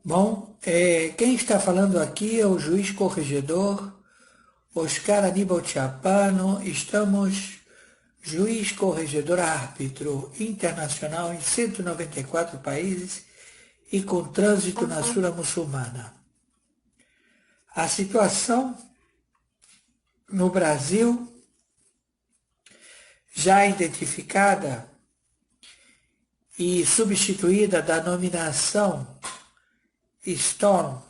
Bom, quem está falando aqui é o juiz corregedor Oscar Aníbal Chiappano. Estamos juiz corregedor árbitro internacional em 194 países e com trânsito na Sura Muçulmana. A situação no Brasil, já identificada e substituída da nominação Storm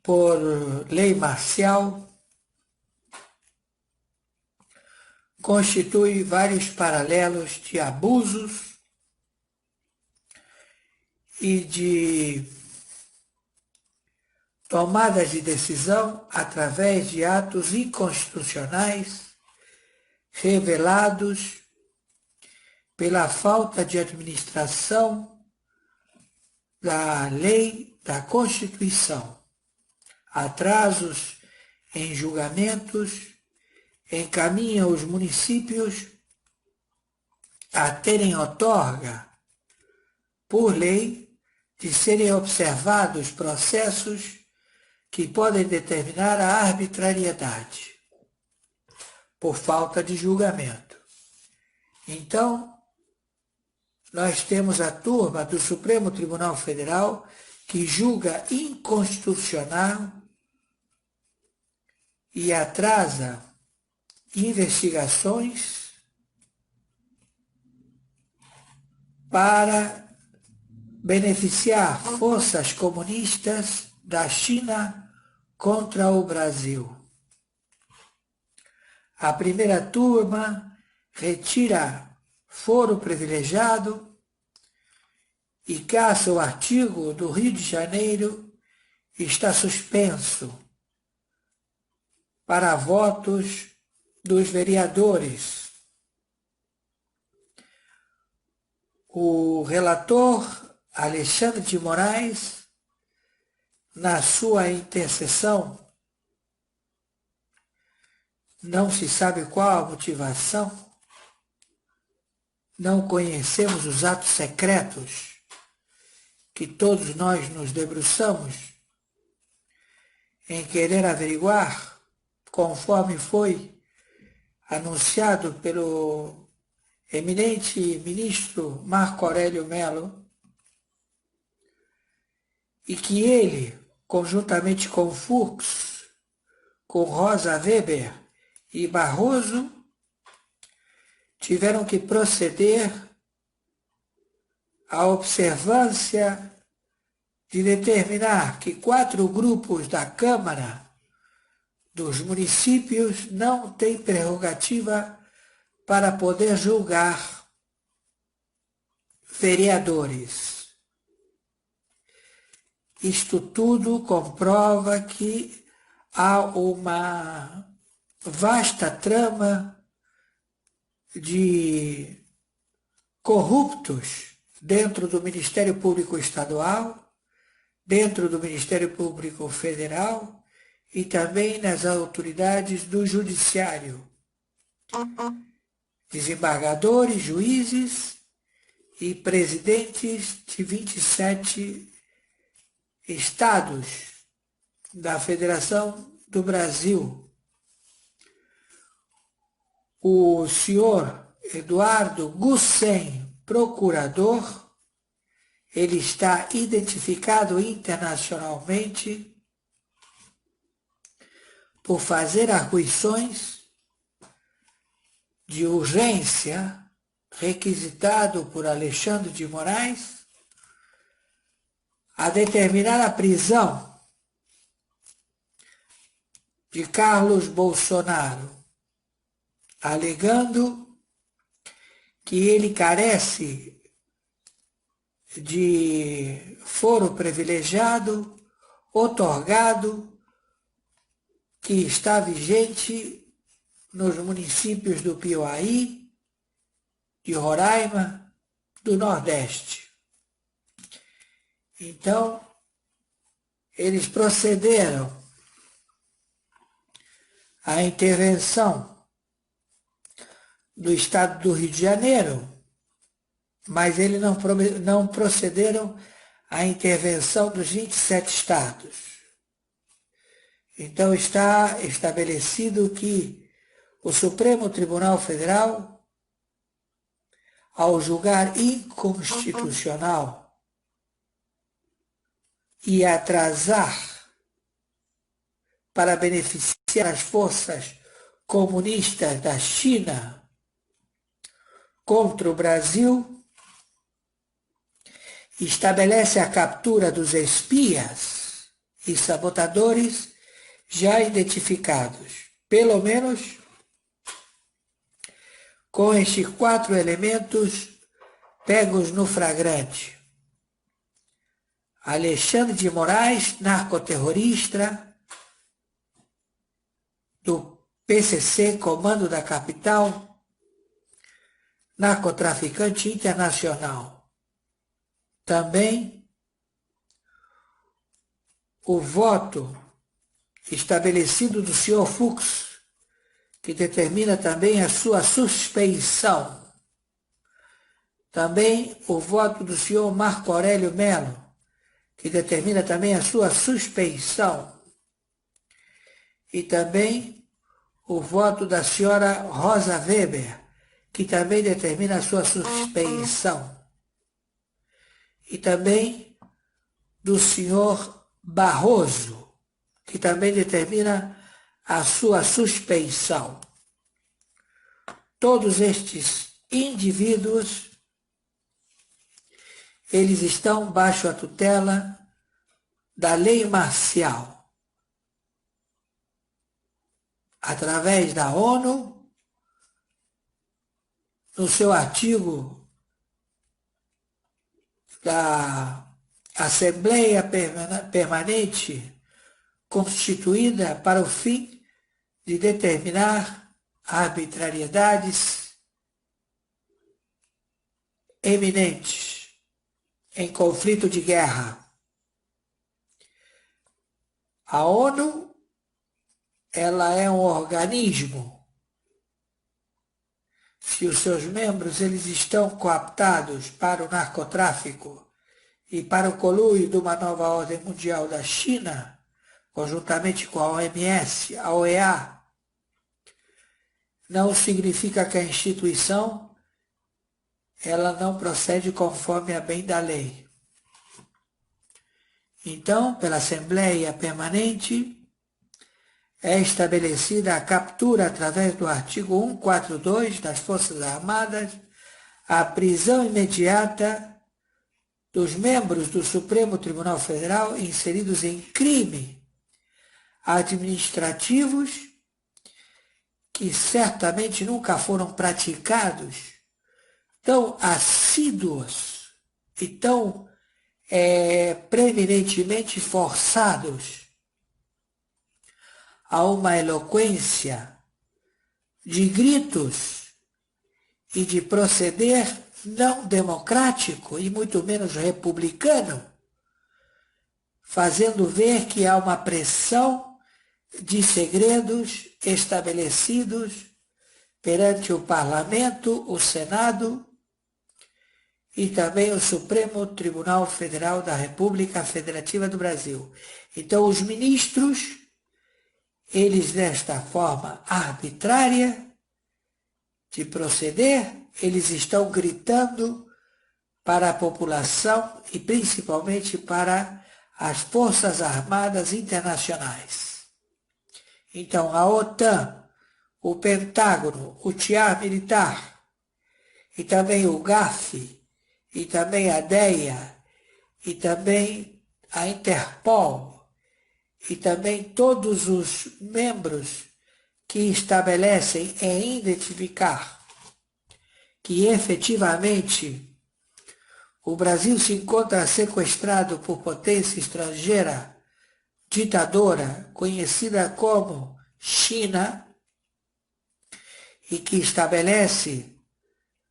por lei marcial, constitui vários paralelos de abusos e de tomadas de decisão através de atos inconstitucionais revelados pela falta de administração da lei, da Constituição. Atrasos em julgamentos encaminham os municípios a terem outorga, por lei, de serem observados processos que podem determinar a arbitrariedade por falta de julgamento. Então, nós temos a turma do Supremo Tribunal Federal que julga inconstitucional e atrasa investigações para beneficiar forças comunistas da China contra o Brasil. A primeira turma retira foro privilegiado e caça o artigo do Rio de Janeiro está suspenso para votos dos vereadores. O relator Alexandre de Moraes, na sua intercessão, não se sabe qual a motivação, não conhecemos os atos secretos que todos nós nos debruçamos em querer averiguar, conforme foi anunciado pelo eminente ministro Marco Aurélio Mello, e que ele, conjuntamente com Fux, com Rosa Weber e Barroso, tiveram que proceder à observância de determinar que 4 grupos da Câmara dos municípios não têm prerrogativa para poder julgar vereadores. Isto tudo comprova que há uma vasta trama de corruptos dentro do Ministério Público Estadual, dentro do Ministério Público Federal e também nas autoridades do Judiciário. Desembargadores, juízes e presidentes de 27 estados da Federação do Brasil. O senhor Eduardo Gussen, procurador, ele está identificado internacionalmente por fazer arguições de urgência requisitado por Alexandre de Moraes a determinar a prisão de Carlos Bolsonaro, alegando que ele carece de foro privilegiado, outorgado, que está vigente nos municípios do Piauí, de Roraima, do Nordeste. Então, eles procederam à intervenção do Estado do Rio de Janeiro, mas eles não procederam a intervenção dos 27 estados. Então está estabelecido que o Supremo Tribunal Federal, ao julgar inconstitucional e atrasar para beneficiar as forças comunistas da China contra o Brasil, estabelece a captura dos espias e sabotadores já identificados, pelo menos com estes 4 elementos pegos no flagrante: Alexandre de Moraes, narcoterrorista do PCC, Comando da Capital, narcotraficante internacional. Também o voto estabelecido do senhor Fux, que determina também a sua suspeição. Também o voto do senhor Marco Aurélio Melo, que determina também a sua suspeição. E também o voto da senhora Rosa Weber, que também determina a sua suspeição. E também do senhor Barroso, que também determina a sua suspeição. Todos estes indivíduos, eles estão baixo a tutela da lei marcial, através da ONU, no seu artigo da Assembleia Permanente constituída para o fim de determinar arbitrariedades eminentes em conflito de guerra. A ONU, ela é um organismo. Se os seus membros eles estão cooptados para o narcotráfico e para o conluio de uma nova ordem mundial da China, conjuntamente com a OMS, a OEA, não significa que a instituição ela não procede conforme a bem da lei. Então, pela Assembleia Permanente, é estabelecida a captura através do artigo 142 das Forças Armadas, a prisão imediata dos membros do Supremo Tribunal Federal inseridos em crime administrativos que certamente nunca foram praticados, tão assíduos e tão preeminentemente forçados a uma eloquência de gritos e de proceder não democrático e muito menos republicano, fazendo ver que há uma pressão de segredos estabelecidos perante o Parlamento, o Senado e também o Supremo Tribunal Federal da República Federativa do Brasil. Então, os ministros, eles desta forma arbitrária de proceder, eles estão gritando para a população e principalmente para as Forças Armadas Internacionais. Então, a OTAN, o Pentágono, o TIAR militar, e também o GAF, e também a DEA, e também a Interpol, e também todos os membros que estabelecem em identificar que efetivamente o Brasil se encontra sequestrado por potência estrangeira, ditadora, conhecida como China, e que estabelece,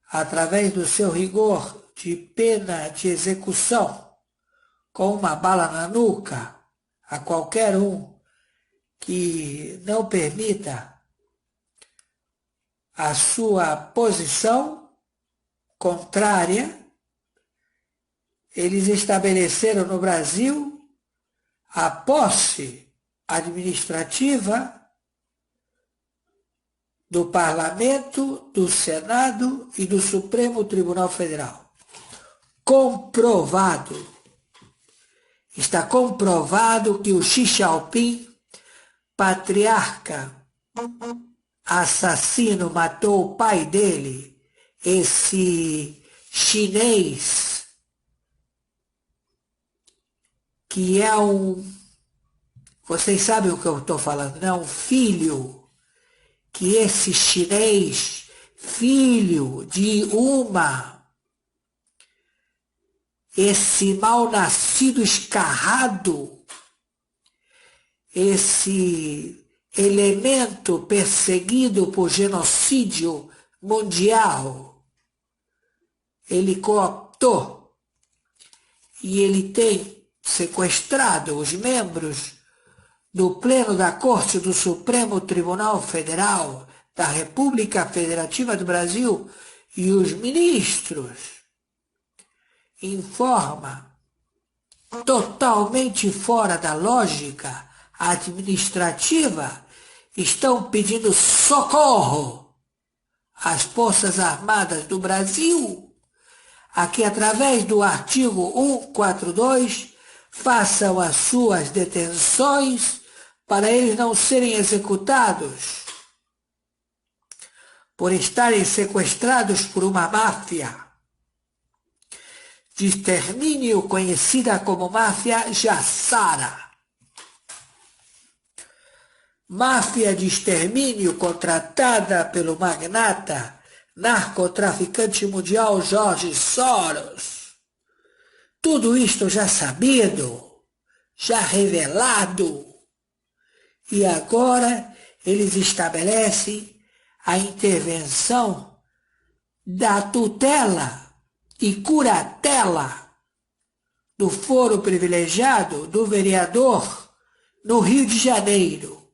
através do seu rigor de pena de execução, com uma bala na nuca, a qualquer um que não permita a sua posição contrária, eles estabeleceram no Brasil a posse administrativa do Parlamento, do Senado e do Supremo Tribunal Federal. Comprovado. Está comprovado que o Xi Jinping, patriarca, assassino, matou o pai dele, esse chinês, que é vocês sabem o que eu estou falando, não? Um filho, que esse chinês, filho de esse mal-nascido escarrado, esse elemento perseguido por genocídio mundial, ele cooptou e ele tem sequestrado os membros do Pleno da Corte do Supremo Tribunal Federal da República Federativa do Brasil e os ministros, em forma totalmente fora da lógica administrativa, estão pedindo socorro às Forças Armadas do Brasil, a que, através do artigo 142, façam as suas detenções para eles não serem executados por estarem sequestrados por uma máfia de extermínio conhecida como máfia Jassara. Máfia de extermínio contratada pelo magnata narcotraficante mundial George Soros. Tudo isto já sabido, já revelado. E agora eles estabelecem a intervenção da tutela e curatela do foro privilegiado do vereador no Rio de Janeiro.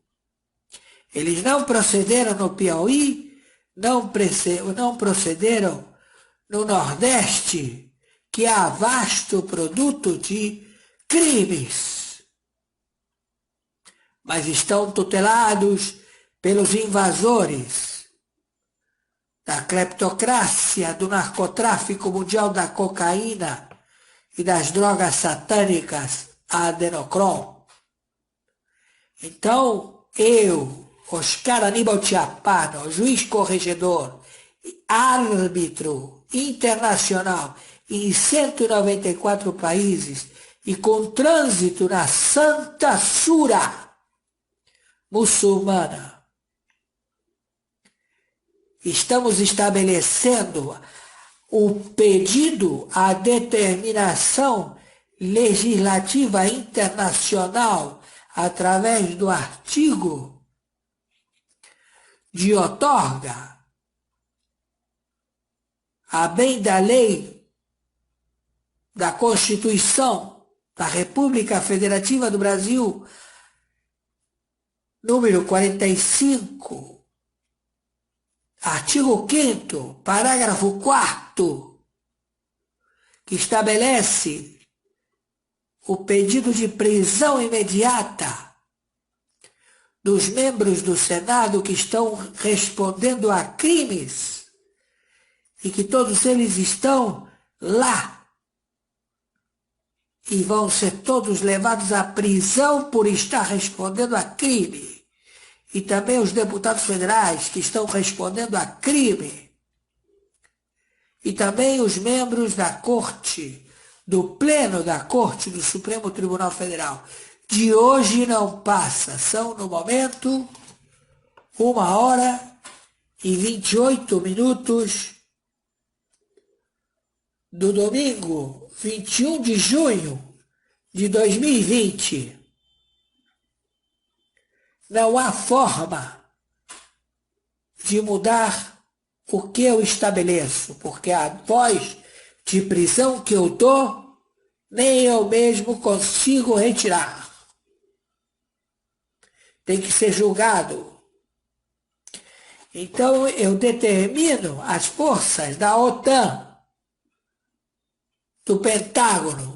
Eles não procederam no Piauí, não procederam no Nordeste, que há vasto produto de crimes, mas estão tutelados pelos invasores da cleptocracia, do narcotráfico mundial da cocaína e das drogas satânicas adenocrom. Então, eu, Oscar Aníbal Chiapano, juiz corregedor, árbitro internacional em 194 países e com trânsito na Santa Sura muçulmana, estamos estabelecendo o pedido à determinação legislativa internacional através do artigo de outorga, a bem da lei da Constituição da República Federativa do Brasil, número 45, artigo 5º, parágrafo 4º, que estabelece o pedido de prisão imediata dos membros do Senado que estão respondendo a crimes e que todos eles estão lá e vão ser todos levados à prisão por estar respondendo a crime. E também os deputados federais que estão respondendo a crime. E também os membros da Corte, do Pleno da Corte do Supremo Tribunal Federal. De hoje não passa, são no momento 1h28 do domingo 21 de junho de 2020. Não há forma de mudar o que eu estabeleço, porque a voz de prisão que eu dou, nem eu mesmo consigo retirar. Tem que ser julgado. Então eu determino as forças da OTAN do Pentágono.